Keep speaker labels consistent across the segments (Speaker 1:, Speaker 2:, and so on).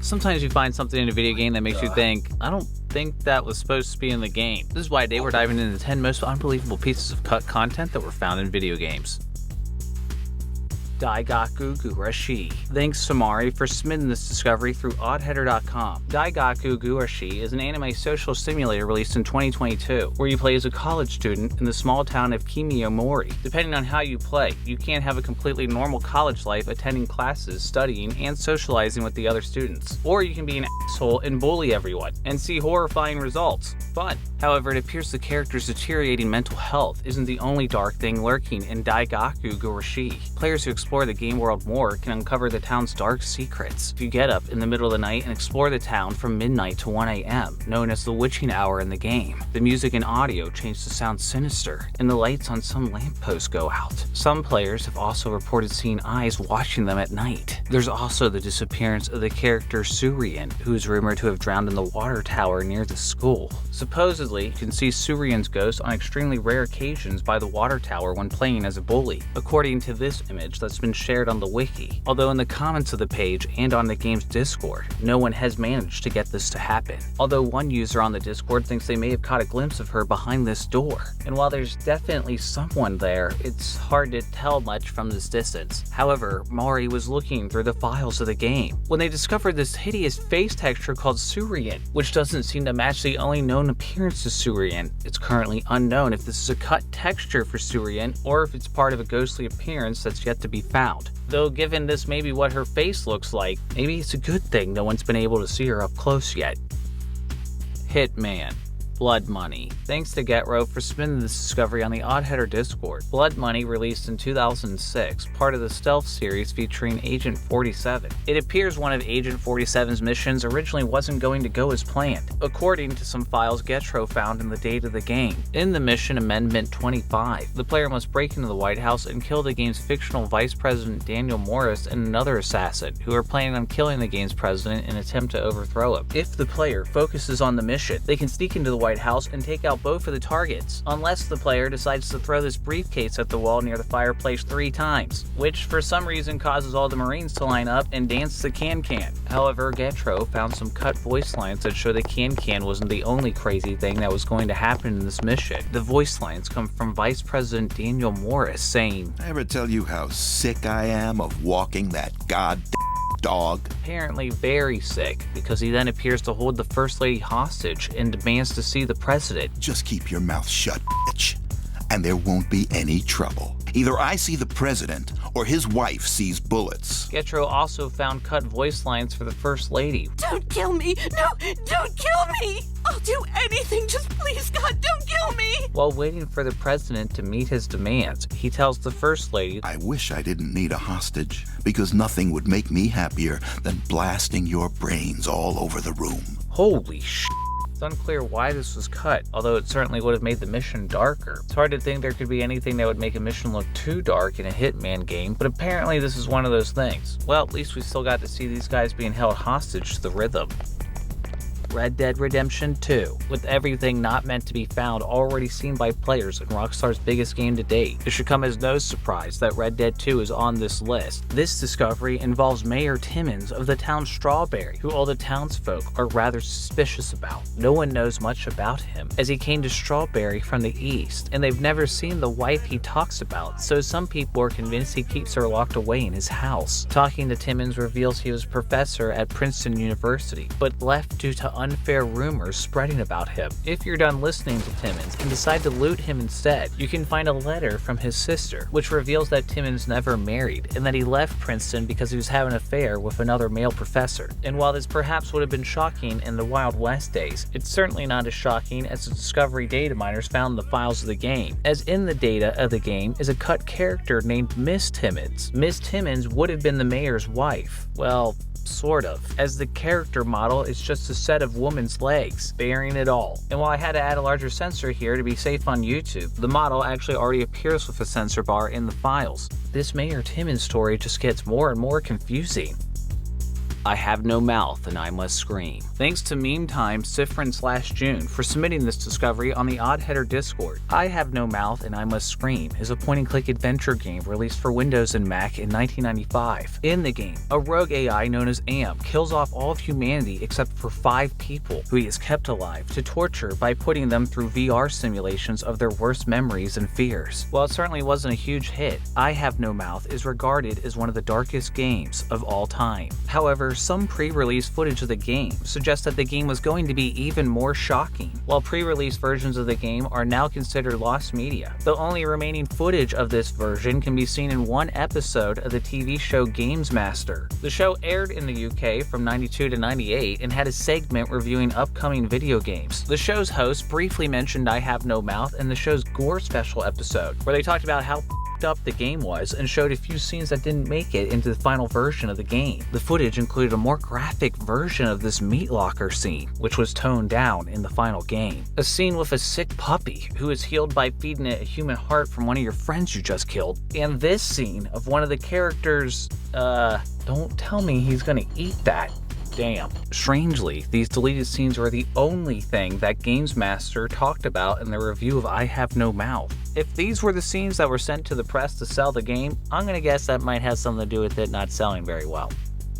Speaker 1: Sometimes you find something in a video game that makes you think, I don't think that was supposed to be in the game. This is why today we're diving into the 10 most unbelievable pieces of cut content that were found in video games. Daigaku Gurashi. Thanks Samari for submitting this discovery through Oddheader.com. Daigaku Gurashi is an anime social simulator released in 2022, where you play as a college student in the small town of Kimiyomori. Depending on how you play, you can have a completely normal college life attending classes, studying, and socializing with the other students. Or you can be an asshole and bully everyone, and see horrifying results. Fun. However, it appears the character's deteriorating mental health isn't the only dark thing lurking in Daigaku Gurashi. Players who explore the game world more can uncover the town's dark secrets. If you get up in the middle of the night and explore the town from midnight to 1 a.m., known as the witching hour in the game, the music and audio change to sound sinister, and the lights on some lampposts go out. Some players have also reported seeing eyes watching them at night. There's also the disappearance of the character Surian, who is rumored to have drowned in the water tower near the school. Supposedly, you can see Surian's ghost on extremely rare occasions by the water tower when playing as a bully, according to this image that's been shared on the wiki. Although in the comments of the page and on the game's Discord, no one has managed to get this to happen. Although one user on the Discord thinks they may have caught a glimpse of her behind this door. And while there's definitely someone there, it's hard to tell much from this distance. However, Mari was looking through the files of the game when they discovered this hideous face texture called Surian, which doesn't seem to match the only known appearance to Surian. It's currently unknown if this is a cut texture for Surian or if it's part of a ghostly appearance that's yet to be found. Though given this may be what her face looks like, maybe it's a good thing no one's been able to see her up close yet. Hitman. Blood Money. Thanks to Getro for submitting this discovery on the Oddheader Discord. Blood Money released in 2006, part of the stealth series featuring Agent 47. It appears one of Agent 47's missions originally wasn't going to go as planned, according to some files Getro found in the date of the game. In the mission Amendment 25, the player must break into the White House and kill the game's fictional Vice President Daniel Morris and another assassin, who are planning on killing the game's president in an attempt to overthrow him. If the player focuses on the mission, they can sneak into the White House and take out both of the targets, unless the player decides to throw this briefcase at the wall near the fireplace 3 times, which for some reason causes all the Marines to line up and dance the can-can. However, Getro found some cut voice lines that show the can-can wasn't the only crazy thing that was going to happen in this mission. The voice lines come from Vice President Daniel Morris saying,
Speaker 2: "I ever tell you how sick I am of walking that goddamn dog?"
Speaker 1: Apparently very sick, because he then appears to hold the First Lady hostage and demands to see the president.
Speaker 2: "Just keep your mouth shut, bitch, and there won't be any trouble. Either I see the president or his wife sees bullets."
Speaker 1: Getro also found cut voice lines for the First Lady.
Speaker 3: "Don't kill me! No, don't kill me! I'll do anything, just please, God, don't kill me!"
Speaker 1: While waiting for the president to meet his demands, he tells the First Lady,
Speaker 2: "I wish I didn't need a hostage, because nothing would make me happier than blasting your brains all over the room."
Speaker 1: Holy sh**. It's unclear why this was cut, although it certainly would have made the mission darker. It's hard to think there could be anything that would make a mission look too dark in a Hitman game, but apparently this is one of those things. Well, at least we still got to see these guys being held hostage to the rhythm. Red Dead Redemption 2, with everything not meant to be found already seen by players in Rockstar's biggest game to date. It should come as no surprise that Red Dead 2 is on this list. This discovery involves Mayor Timmons of the town Strawberry, who all the townsfolk are rather suspicious about. No one knows much about him, as he came to Strawberry from the east, and they've never seen the wife he talks about, so some people are convinced he keeps her locked away in his house. Talking to Timmons reveals he was a professor at Princeton University, but left due to unfair rumors spreading about him. If you're done listening to Timmons and decide to loot him instead, you can find a letter from his sister, which reveals that Timmons never married, and that he left Princeton because he was having an affair with another male professor. And while this perhaps would have been shocking in the Wild West days, it's certainly not as shocking as the discovery data miners found in the files of the game, as in the data of the game is a cut character named Miss Timmons. Miss Timmons would have been the mayor's wife. Well, sort of, as the character model is just a set of woman's legs, bearing it all. And while I had to add a larger sensor here to be safe on YouTube, the model actually already appears with a sensor bar in the files. This Mayor Timmons story just gets more and more confusing. I have no mouth and I must scream. Thanks to Meme Time Siffrin/June for submitting this discovery on the Oddheader Discord. I Have No Mouth and I Must Scream is a point-and-click adventure game released for Windows and Mac in 1995. In the game, a rogue AI known as Am kills off all of humanity except for 5 people who he has kept alive to torture by putting them through VR simulations of their worst memories and fears. While it certainly wasn't a huge hit, I Have No Mouth is regarded as one of the darkest games of all time. However, some pre-release footage of the game suggests that the game was going to be even more shocking. While pre-release versions of the game are now considered lost media, the only remaining footage of this version can be seen in one episode of the TV show Games Master. The show aired in the UK from 92 to 98 and had a segment reviewing upcoming video games. The show's host briefly mentioned I Have No Mouth in the show's Gore special episode, where they talked about how up the game was and showed a few scenes that didn't make it into the final version of the game. The footage included a more graphic version of this meat locker scene, which was toned down in the final game. A scene with a sick puppy who is healed by feeding it a human heart from one of your friends you just killed. And this scene of one of the characters, don't tell me he's gonna eat that. Damn. Strangely, these deleted scenes were the only thing that Games Master talked about in their review of I Have No Mouth. If these were the scenes that were sent to the press to sell the game, I'm gonna guess that might have something to do with it not selling very well.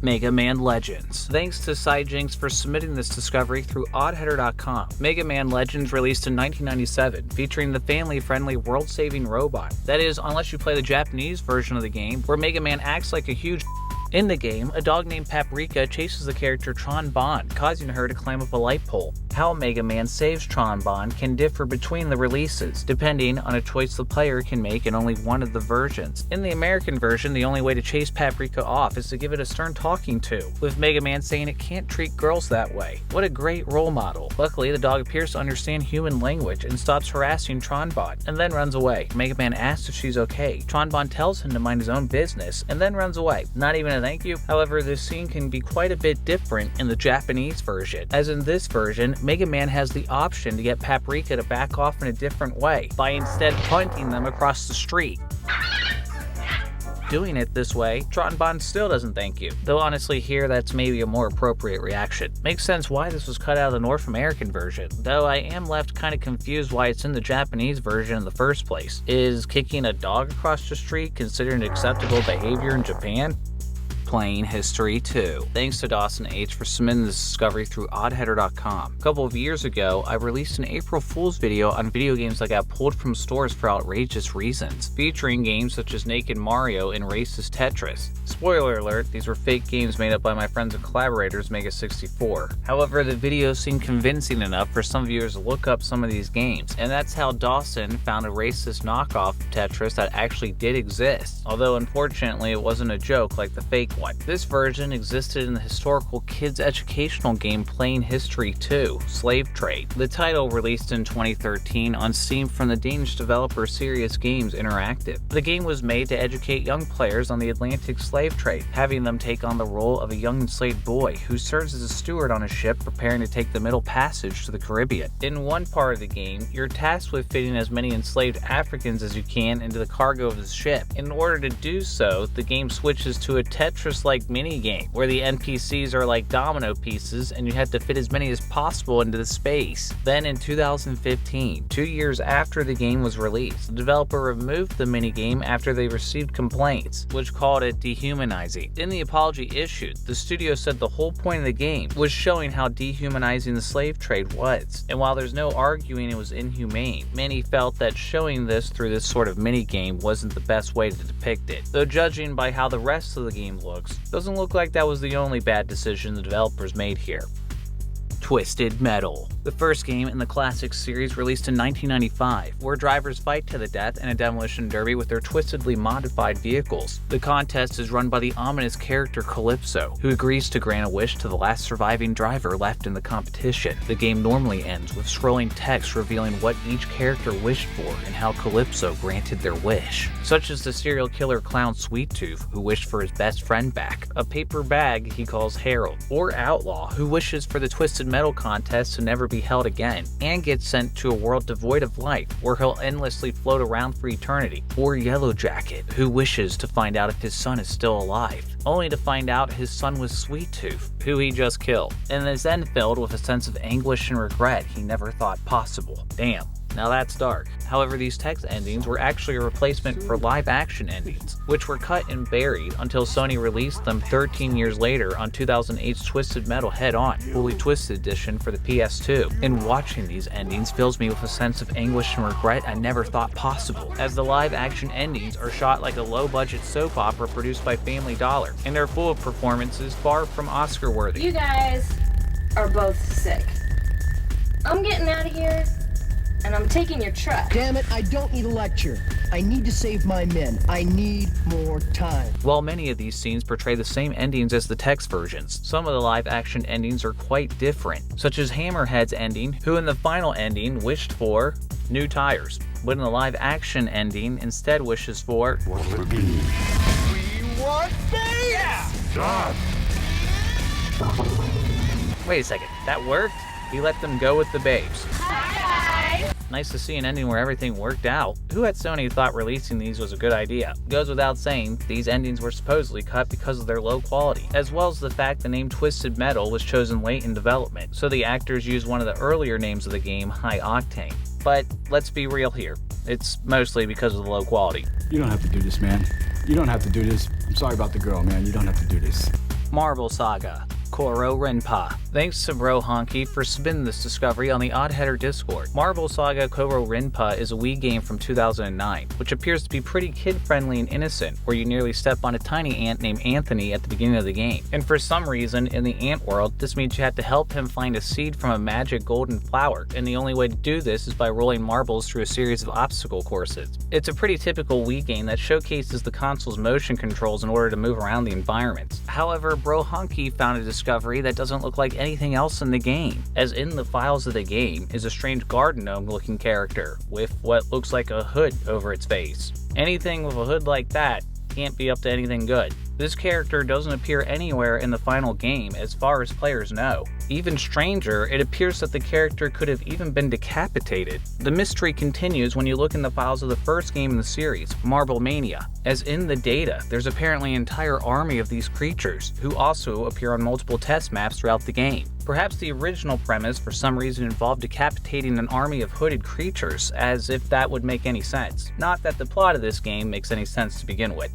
Speaker 1: Mega Man Legends. Thanks to Psyjinx for submitting this discovery through Oddheader.com. Mega Man Legends released in 1997, featuring the family-friendly world-saving robot. That is, unless you play the Japanese version of the game, where Mega Man acts like a huge. In the game, a dog named Paprika chases the character Tron Bonne, causing her to climb up a light pole. How Mega Man saves Tron Bonne can differ between the releases, depending on a choice the player can make in only one of the versions. In the American version, the only way to chase Paprika off is to give it a stern talking to, with Mega Man saying it can't treat girls that way. What a great role model. Luckily, the dog appears to understand human language and stops harassing Tron Bonne, and then runs away. Mega Man asks if she's okay. Tron Bonne tells him to mind his own business, and then runs away. Not even a thank you. However, this scene can be quite a bit different in the Japanese version, as in this version, Mega Man has the option to get Paprika to back off in a different way, by instead punting them across the street. Doing it this way, Tron Bonne still doesn't thank you, though honestly here that's maybe a more appropriate reaction. Makes sense why this was cut out of the North American version, though I am left kind of confused why it's in the Japanese version in the first place. Is kicking a dog across the street considered acceptable behavior in Japan? Playing History 2. Thanks to Dawson H for submitting this discovery through Oddheader.com. A couple of years ago, I released an April Fool's video on video games that got pulled from stores for outrageous reasons, featuring games such as Naked Mario and racist Tetris. Spoiler alert, these were fake games made up by my friends and collaborators Mega64. However, the video seemed convincing enough for some viewers to look up some of these games, and that's how Dawson found a racist knockoff of Tetris that actually did exist, although unfortunately it wasn't a joke like the fake one. This version existed in the historical kids educational game Playing History 2, Slave Trade. The title released in 2013 on Steam from the Danish developer Serious Games Interactive. The game was made to educate young players on the Atlantic slave trade, having them take on the role of a young enslaved boy who serves as a steward on a ship preparing to take the Middle Passage to the Caribbean. In one part of the game, you're tasked with fitting as many enslaved Africans as you can into the cargo of the ship. In order to do so, the game switches to a Tetris-like minigame, where the NPCs are like domino pieces and you have to fit as many as possible into the space. Then in 2015, 2 years after the game was released, the developer removed the minigame after they received complaints, which called it dehumanizing. In the apology issued, the studio said the whole point of the game was showing how dehumanizing the slave trade was, and while there's no arguing it was inhumane, many felt that showing this through this sort of minigame wasn't the best way to depict it, though judging by how the rest of the game looks, doesn't look like that was the only bad decision the developers made here. Twisted Metal. The first game in the classic series released in 1995, where drivers fight to the death in a demolition derby with their twistedly modified vehicles. The contest is run by the ominous character Calypso, who agrees to grant a wish to the last surviving driver left in the competition. The game normally ends with scrolling text revealing what each character wished for and how Calypso granted their wish, such as the serial killer clown Sweet Tooth, who wished for his best friend back, a paper bag he calls Harold, or Outlaw, who wishes for the Twisted Metal contest to never be held again, and gets sent to a world devoid of life, where he'll endlessly float around for eternity, or Yellow Jacket, who wishes to find out if his son is still alive, only to find out his son was Sweet Tooth, who he just killed, and is then filled with a sense of anguish and regret he never thought possible. Damn. Now that's dark. However, these text endings were actually a replacement for live-action endings, which were cut and buried until Sony released them 13 years later on 2008's Twisted Metal Head-On, Fully Twisted Edition for the PS2. And watching these endings fills me with a sense of anguish and regret I never thought possible, as the live-action endings are shot like a low-budget soap opera produced by Family Dollar, and they're full of performances far from Oscar-worthy.
Speaker 4: You guys are both sick. I'm getting out of here. And I'm taking your truck.
Speaker 5: Damn it, I don't need a lecture. I need to save my men. I need more time.
Speaker 1: While many of these scenes portray the same endings as the text versions, some of the live-action endings are quite different, such as Hammerhead's ending, who in the final ending wished for new tires, but in the live-action ending instead wishes for
Speaker 6: What would it be?
Speaker 7: We want space! Yeah!
Speaker 6: Done!
Speaker 1: Wait a second, that worked? He let them go with the babes.
Speaker 4: Hi.
Speaker 1: Nice to see an ending where everything worked out. Who at Sony thought releasing these was a good idea? Goes without saying, these endings were supposedly cut because of their low quality, as well as the fact the name Twisted Metal was chosen late in development, so the actors used one of the earlier names of the game, High Octane. But let's be real here, it's mostly because of the low quality.
Speaker 8: You don't have to do this, man. You don't have to do this. I'm sorry about the girl, man. You don't have to do this.
Speaker 1: Marble Saga. Kororinpa. Thanks to BROHONKY for submitting this discovery on the Oddheader Discord. Marble Saga Kororinpa is a Wii game from 2009, which appears to be pretty kid-friendly and innocent, where you nearly step on a tiny ant named Anthony at the beginning of the game. And for some reason, in the ant world, this means you have to help him find a seed from a magic golden flower, and the only way to do this is by rolling marbles through a series of obstacle courses. It's a pretty typical Wii game that showcases the console's motion controls in order to move around the environments. However, BROHONKY found a discovery that doesn't look like anything else in the game, as in the files of the game is a strange garden gnome looking character with what looks like a hood over its face. Anything with a hood like that can't be up to anything good. This character doesn't appear anywhere in the final game as far as players know. Even stranger, it appears that the character could have even been decapitated. The mystery continues when you look in the files of the first game in the series, Marble Mania, as in the data, there's apparently an entire army of these creatures, who also appear on multiple test maps throughout the game. Perhaps the original premise for some reason involved decapitating an army of hooded creatures, as if that would make any sense. Not that the plot of this game makes any sense to begin with.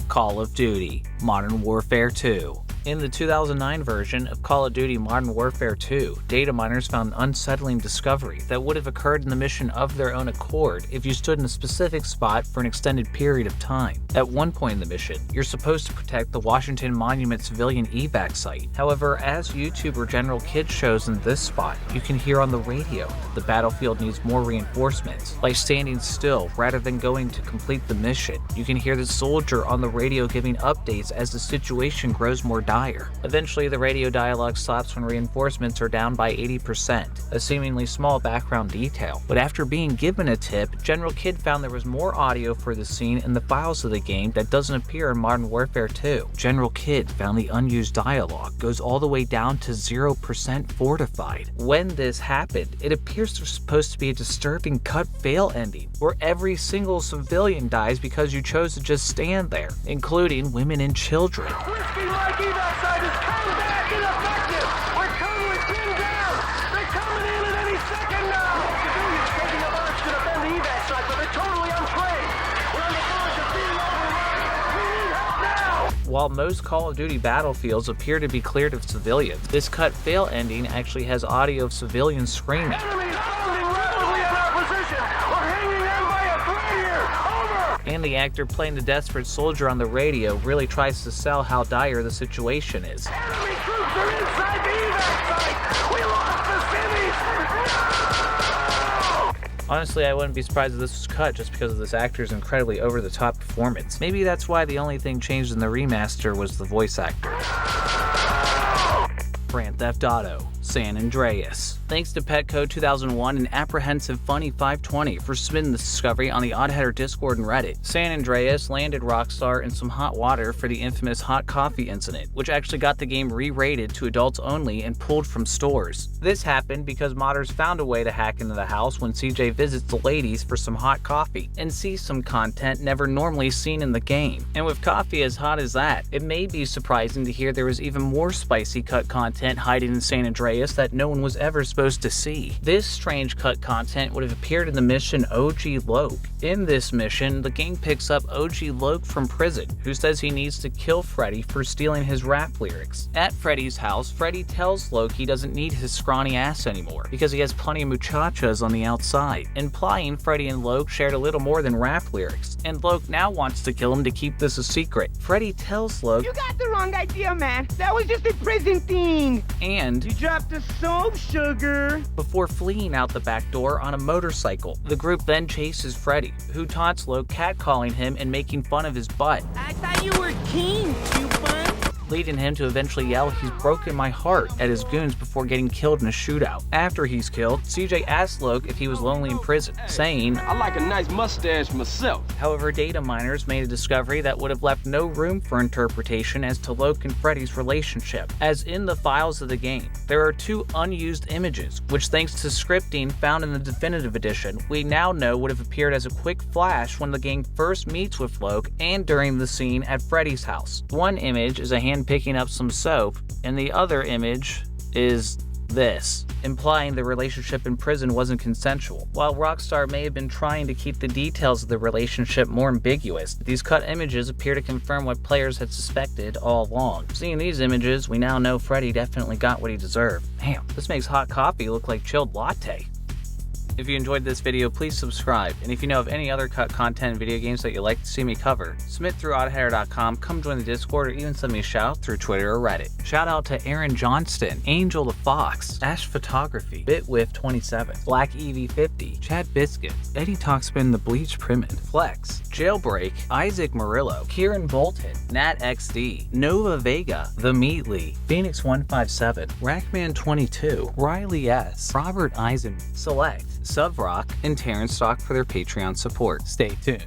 Speaker 1: Call of Duty Modern Warfare 2. In the 2009 version of Call of Duty Modern Warfare 2, data miners found an unsettling discovery that would have occurred in the mission of their own accord if you stood in a specific spot for an extended period of time. At one point in the mission, you're supposed to protect the Washington Monument civilian evac site. However, as YouTuber General Kid shows in this spot, you can hear on the radio that the battlefield needs more reinforcements. By standing still rather than going to complete the mission, you can hear the soldier on the radio giving updates as the situation grows more dire. Eventually, the radio dialogue stops when reinforcements are down by 80%, a seemingly small background detail. But after being given a tip, General Kid found there was more audio for the scene in the files of the game that doesn't appear in Modern Warfare 2. General Kid found the unused dialogue goes all the way down to 0% fortified. When this happened, it appears there's supposed to be a disturbing cut-fail ending, where every single civilian dies because you chose to just stand there, including women and children.
Speaker 7: Side is back ineffective! We're totally pinned down! They're coming in at any second now! Civilians taking a march to defend the evac site, but they're totally untrained! We're on the verge of being overrun! We need help now!
Speaker 1: While most Call of Duty battlefields appear to be cleared of civilians, this cut-fail ending actually has audio of civilians screaming.
Speaker 7: Enemies pounding rapidly in our position! We're hanging in by a thread here! Over!
Speaker 1: And the actor playing the desperate soldier on the radio really tries to sell how dire the situation is.
Speaker 7: Enemy troops are inside the evac site! We lost the cities! No!
Speaker 1: Honestly, I wouldn't be surprised if this was cut just because of this actor's incredibly over-the-top performance. Maybe that's why the only thing changed in the remaster was the voice actor. Grand Theft Auto San Andreas. Thanks to Petco 2001 and Apprehensive Funny 520 for submitting this discovery on the Oddheader Discord and Reddit. San Andreas landed Rockstar in some hot water for the infamous hot coffee incident, which actually got the game re-rated to adults only and pulled from stores. This happened because modders found a way to hack into the house when CJ visits the ladies for some hot coffee and sees some content never normally seen in the game. And with coffee as hot as that, it may be surprising to hear there was even more spicy cut content hiding in San Andreas that no one was ever supposed to see. This strange cut content would have appeared in the mission OG Loke. In this mission, the game picks up OG Loke from prison, who says he needs to kill Freddy for stealing his rap lyrics. At Freddy's house, Freddy tells Loke he doesn't need his scrawny ass anymore because he has plenty of muchachas on the outside, implying Freddy and Loke shared a little more than rap lyrics, and Loke now wants to kill him to keep this a secret. Freddy tells Loke,
Speaker 6: "You got the wrong idea, man. That was just a prison thing.
Speaker 1: And
Speaker 6: You dropped the soap, sugar."
Speaker 1: before fleeing out the back door on a motorcycle. The group then chases Freddy, who taunts Loke catcalling him and making fun of his butt,
Speaker 6: I thought you were king, coupon.
Speaker 1: leading him to eventually yell "he's broken my heart" at his goons before getting killed in a shootout. After he's killed, CJ asks Loke if he was lonely in prison, saying,
Speaker 9: "I like a nice mustache myself."
Speaker 1: However, data miners made a discovery that would have left no room for interpretation as to Loke and Freddy's relationship, as in the files of the game, there are 2 unused images, which thanks to scripting found in the definitive edition, we now know would have appeared as a quick flash when the gang first meets with Loke and during the scene at Freddy's house. One image is a hand picking up some soap, and the other image is this, implying the relationship in prison wasn't consensual. While Rockstar may have been trying to keep the details of the relationship more ambiguous, these cut images appear to confirm what players had suspected all along. Seeing these images, we now know Freddy definitely got what he deserved. Damn, this makes hot coffee look like chilled latte. If you enjoyed this video, please subscribe, and if you know of any other cut content in video games that you'd like to see me cover, submit through Oddheader.com, come join the Discord, or even send me a shout out through Twitter or Reddit. Shout out to Aaron Johnston, Angel the Fox, Ash Photography, Bitwith27, Black EV50, Chad Biscuit, Eddie Talkspin the Bleach Primid, Flex, Jailbreak, Isaac Murillo, Kieran Bolton, Nat XD, Nova Vega, The Meatly, Phoenix157, Rackman22, Riley S, Robert Eisen, Select, Subrock, and Terrence Stock for their Patreon support. Stay tuned.